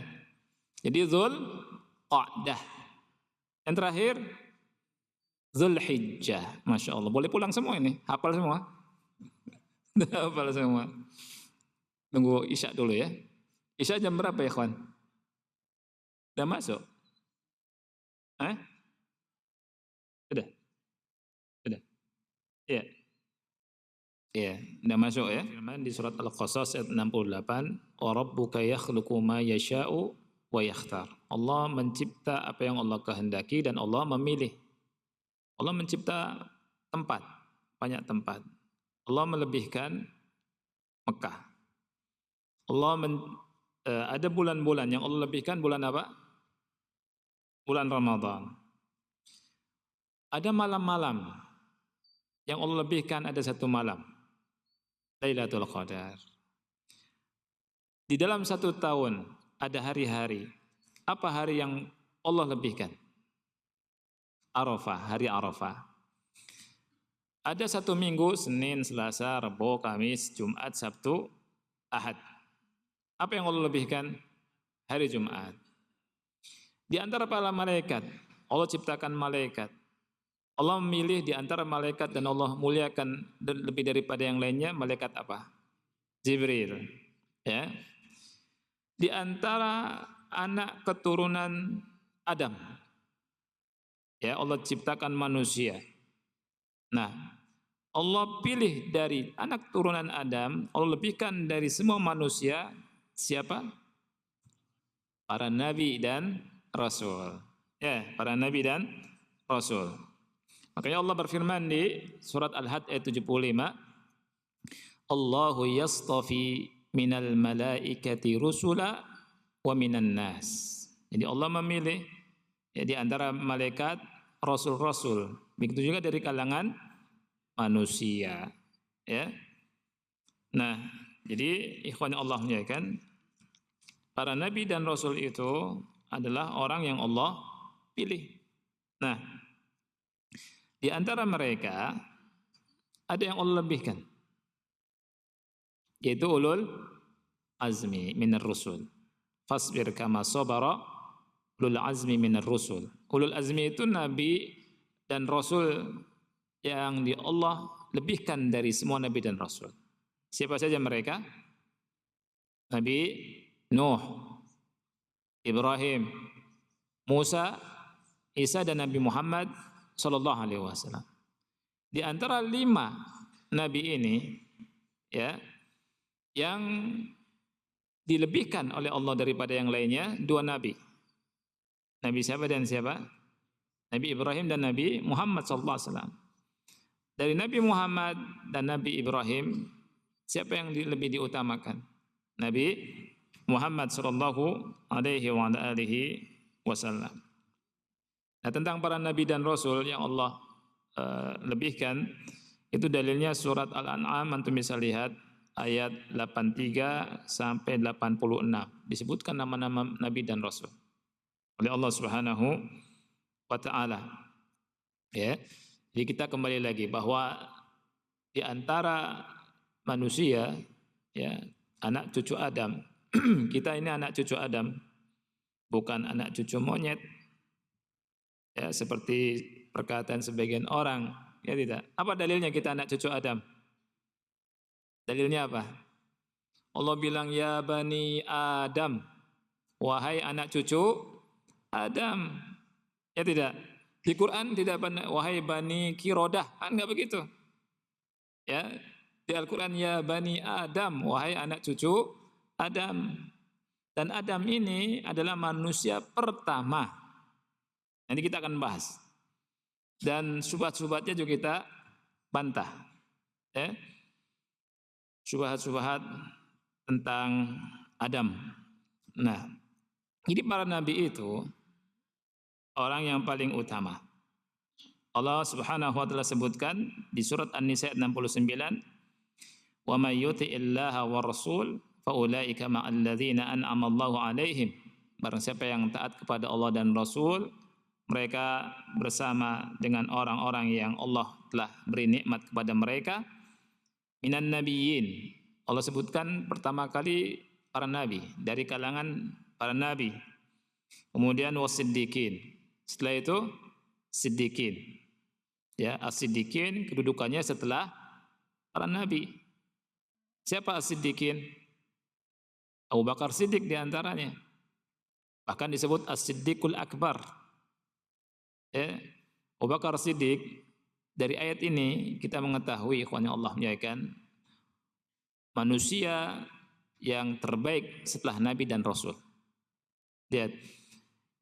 Jadi Dzulqa'dah. Yang terakhir Dzulhijjah. Masya Allah. Boleh pulang semua ini? Hafal semua? Hafal semua. Tunggu Isya dulu ya. Isya jam berapa ya, kawan? Udah masuk? Hah? Sudah? Sudah? Iya. Iya, udah masuk ya. Firman di surat Al-Qasas ayat 68, "Wa rabbuka yakhluqu ma yasha'u wa yakhtar." Allah mencipta apa yang Allah kehendaki dan Allah memilih. Allah mencipta tempat, banyak tempat. Allah melebihkan Mekah. Ada bulan-bulan yang Allah lebihkan, bulan apa? Bulan Ramadan. Ada malam-malam yang Allah lebihkan, ada satu malam, Lailatul Qadar. Di dalam satu tahun ada hari-hari. Apa hari yang Allah lebihkan? Arafah, hari Arafah. Ada satu minggu, Senin, Selasa, Rabu, Kamis, Jumat, Sabtu, Ahad. Apa yang Allah lebihkan? Hari Jumat. Di antara para malaikat, Allah ciptakan malaikat. Allah memilih di antara malaikat dan Allah muliakan lebih daripada yang lainnya, malaikat apa? Jibril. Ya. Di antara anak keturunan Adam, ya, Allah ciptakan manusia. Nah, Allah pilih dari anak turunan Adam, Allah lebihkan dari semua manusia siapa? Para nabi dan rasul. Ya, para nabi dan rasul. Makanya Allah berfirman di surat Al-Had ayat 75, Allahu yastafi minal malaikati rusula wa minan nas. Jadi Allah memilih ya, di antara malaikat rasul-rasul, begitu juga dari kalangan manusia, ya. Nah, jadi ikhwan Allah muliakan, para nabi dan rasul itu adalah orang yang Allah pilih. Nah, di antara mereka ada yang Allah lebihkan, yaitu ulul azmi minar rusul. Fasbir kama sabara ulul azmi minar rusul. Ulul azmi itu nabi dan rasul yang di Allah lebihkan dari semua nabi dan rasul. Siapa saja mereka? Nabi Nuh, Ibrahim, Musa, Isa, dan Nabi Muhammad sallallahu alaihi wasallam. Di antara 5 nabi ini, ya, yang dilebihkan oleh Allah daripada yang lainnya, 2 nabi. Nabi siapa dan siapa? Nabi Ibrahim dan Nabi Muhammad sallallahu alaihi wasallam. Dari Nabi Muhammad dan Nabi Ibrahim, siapa yang lebih diutamakan? Nabi Muhammad sallallahu alaihi wasallam. Nah, tentang para nabi dan rasul yang Allah lebihkan, itu dalilnya surat Al-An'am, antum bisa lihat ayat 83 sampai 86. Disebutkan nama-nama nabi dan rasul oleh Allah Subhanahu wa taala. Ya. Jadi kita kembali lagi bahwa di antara manusia, ya, anak cucu Adam, kita ini anak cucu Adam, bukan anak cucu monyet. Ya, seperti perkataan sebagian orang, ya tidak. Apa dalilnya kita anak cucu Adam? Dalilnya apa? Allah bilang, ya bani Adam, wahai anak cucu Adam. Ya tidak. Di Quran tidak, wahai bani Kirodah, kan enggak begitu. Ya, di Al-Quran, ya bani Adam, wahai anak cucu Adam. Dan Adam ini adalah manusia pertama. Nanti kita akan bahas. Dan subhat-subhatnya juga kita bantah. Ya. Subhat-subhat tentang Adam. Nah, jadi para nabi itu orang yang paling utama. Allah Subhanahu wa taala sebutkan di surat An-Nisa 69, "Wa may yuti'illaha wa rasul fa ulaika ma'al ladzina an'ama Allahu 'alaihim." Barang siapa yang taat kepada Allah dan Rasul, mereka bersama dengan orang-orang yang Allah telah beri nikmat kepada mereka. Minan nabiyyin, Allah sebutkan pertama kali para nabi, dari kalangan para nabi. Kemudian wasiddiqin, setelah itu siddiqin. Ya, as-siddiqin kedudukannya setelah para nabi. Siapa as-siddiqin? Abu Bakar Siddiq diantaranya. Bahkan disebut as-siddiqul akbar. Ya, Abu Bakar Siddiq, dari ayat ini kita mengetahui, ikhwan yang Allah muliakan, manusia yang terbaik setelah nabi dan rasul. Lihat,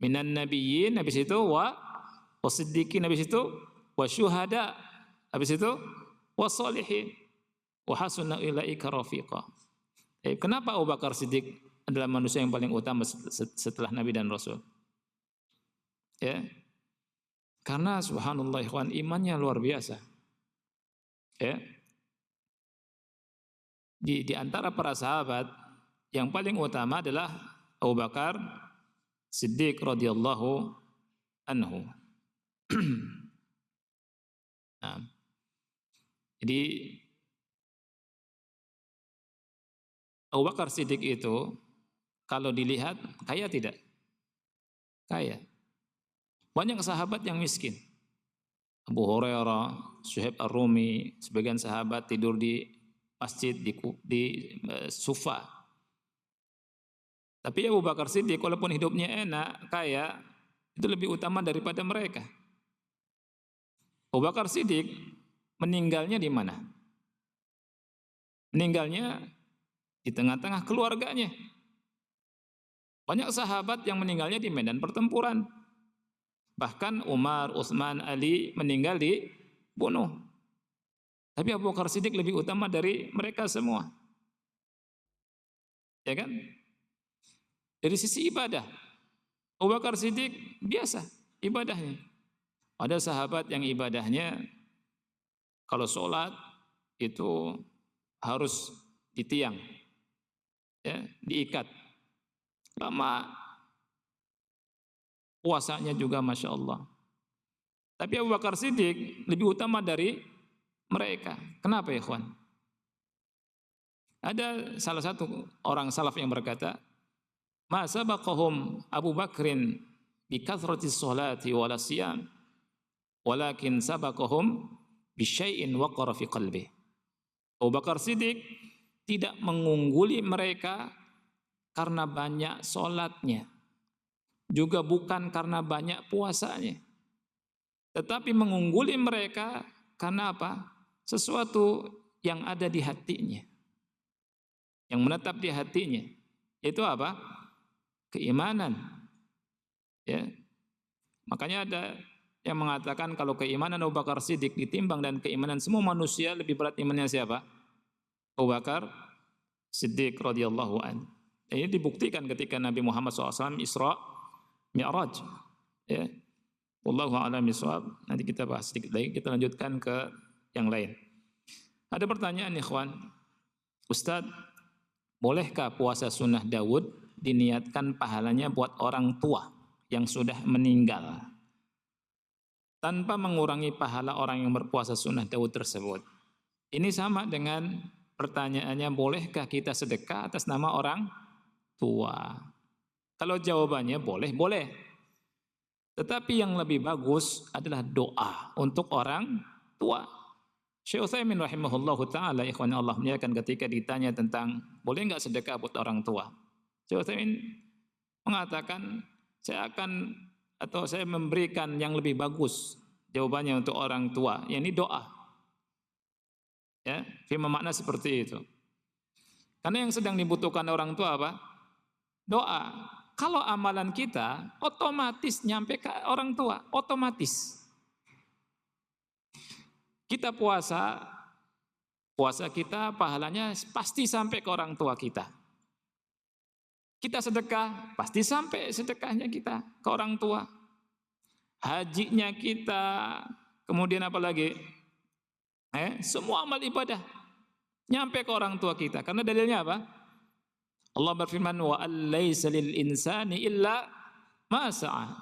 minan nabiyyin, habis itu wasiddiqin, habis itu wasyuhada, habis itu wasolihin, wa hasuna ulaika rafiqa. Kenapa Abu Bakar Siddiq adalah manusia yang paling utama setelah nabi dan rasul? Ya, karena subhanallah ikhwan, imannya luar biasa. Ya, di antara para sahabat yang paling utama adalah Abu Bakar Siddiq radhiyallahu anhu. Nah, jadi Abu Bakar Siddiq itu kalau dilihat kaya tidak? Kaya. Banyak sahabat yang miskin. Abu Hurairah, Suhaib Ar-Rumi, sebagian sahabat tidur di masjid di Sufa. Tapi Abu Bakar Siddiq walaupun hidupnya enak, kaya, itu lebih utama daripada mereka. Abu Bakar Siddiq meninggalnya di mana? Meninggalnya di tengah-tengah keluarganya. Banyak sahabat yang meninggalnya di medan pertempuran. Bahkan Umar, Utsman, Ali meninggal dibunuh. Tapi Abu Bakar Siddiq lebih utama dari mereka semua. Ya kan? Dari sisi ibadah, Abu Bakar Siddiq biasa ibadahnya. Ada sahabat yang ibadahnya kalau sholat itu harus ditiang, ya, diikat. Lama. Puasanya juga Masya Allah. Tapi Abu Bakar Siddiq lebih utama dari mereka. Kenapa ya ikhwan? Ada salah satu orang salaf yang berkata, ma sabaqahum Abu Bakrin bi kathrati sholati wala siyam, walakin sabaqahum bi syai'in waqara fi qalbi. Abu Bakar Siddiq tidak mengungguli mereka karena banyak sholatnya, juga bukan karena banyak puasanya, tetapi mengungguli mereka karena apa? Sesuatu yang ada di hatinya, yang menetap di hatinya, yaitu apa? Keimanan. Ya, makanya ada yang mengatakan kalau keimanan Abu Bakar Siddiq ditimbang dan keimanan semua manusia, lebih berat imannya siapa? Abu Bakar Siddiq radhiyallahu anhu. Ini dibuktikan ketika Nabi Muhammad SAW Isra Mi'raj. Ya, wallahu a'lam bishawab. Nanti kita bahas sedikit lagi. Kita lanjutkan ke yang lain. Ada pertanyaan ikhwan, Ustadz, bolehkah puasa sunnah Daud diniatkan pahalanya buat orang tua yang sudah meninggal tanpa mengurangi pahala orang yang berpuasa sunnah Daud tersebut? Ini sama dengan pertanyaannya, bolehkah kita sedekah atas nama orang tua? Kalau jawabannya boleh, boleh. Tetapi yang lebih bagus adalah doa untuk orang tua. Syekh Utsaimin rahimahullahu taala, ikhwan Allah muliakan, ketika ditanya tentang boleh enggak sedekah buat orang tua, Syekh Utsaimin mengatakan, saya memberikan yang lebih bagus jawabannya untuk orang tua, yakni doa. Ya, firman makna seperti itu. Karena yang sedang dibutuhkan orang tua apa? Doa. Kalau amalan kita otomatis nyampe ke orang tua, otomatis. Kita puasa kita pahalanya pasti sampai ke orang tua kita. Kita sedekah, pasti sampai sedekahnya kita ke orang tua. Hajinya kita, kemudian apa lagi? Semua amal ibadah nyampe ke orang tua kita. Karena dalilnya apa? Allah berfirman, wa allaysa lil insani illa ma sa'a.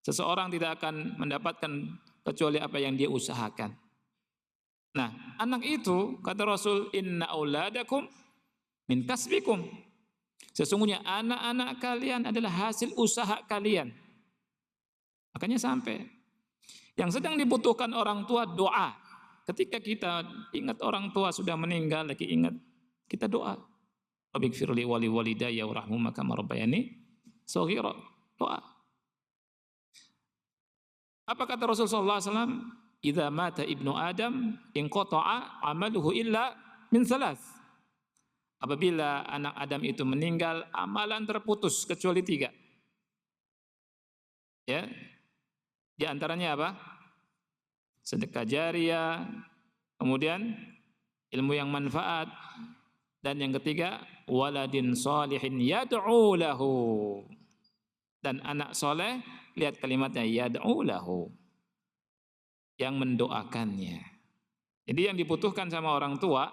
Seseorang tidak akan mendapatkan kecuali apa yang dia usahakan. Nah, anak itu kata Rasul, inna auladakum min kasbikum. Sesungguhnya anak-anak kalian adalah hasil usaha kalian. Makanya sampai yang sedang dibutuhkan orang tua doa. Ketika kita ingat orang tua sudah meninggal, lagi ingat, kita doa. Rabbighfirli wali walidayya warhamhuma kama rabbayani shaghira. Doa. Apa kata Rasulullah SAW? Idza mata ibnu Adam inqata'a amaluhu illa min thalath. Apabila anak Adam itu meninggal, amalan terputus kecuali 3. Ya. Di antaranya apa? Sedekah jariyah, kemudian ilmu yang manfaat, dan yang ketiga waladin sholihin yad'u lahu. Dan anak soleh, lihat kalimatnya yad'u lahu, yang mendoakannya. Jadi yang dibutuhkan sama orang tua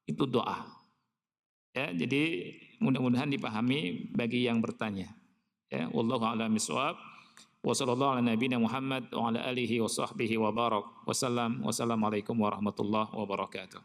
itu doa. Ya, jadi mudah-mudahan dipahami bagi yang bertanya. Ya, wallahu a'lam bishawab. Wa sallallahu ala nabiyyina Muhammad wa ala alihi wa sahbihi wa barak. Wassalamualaikum warahmatullahi wabarakatuh.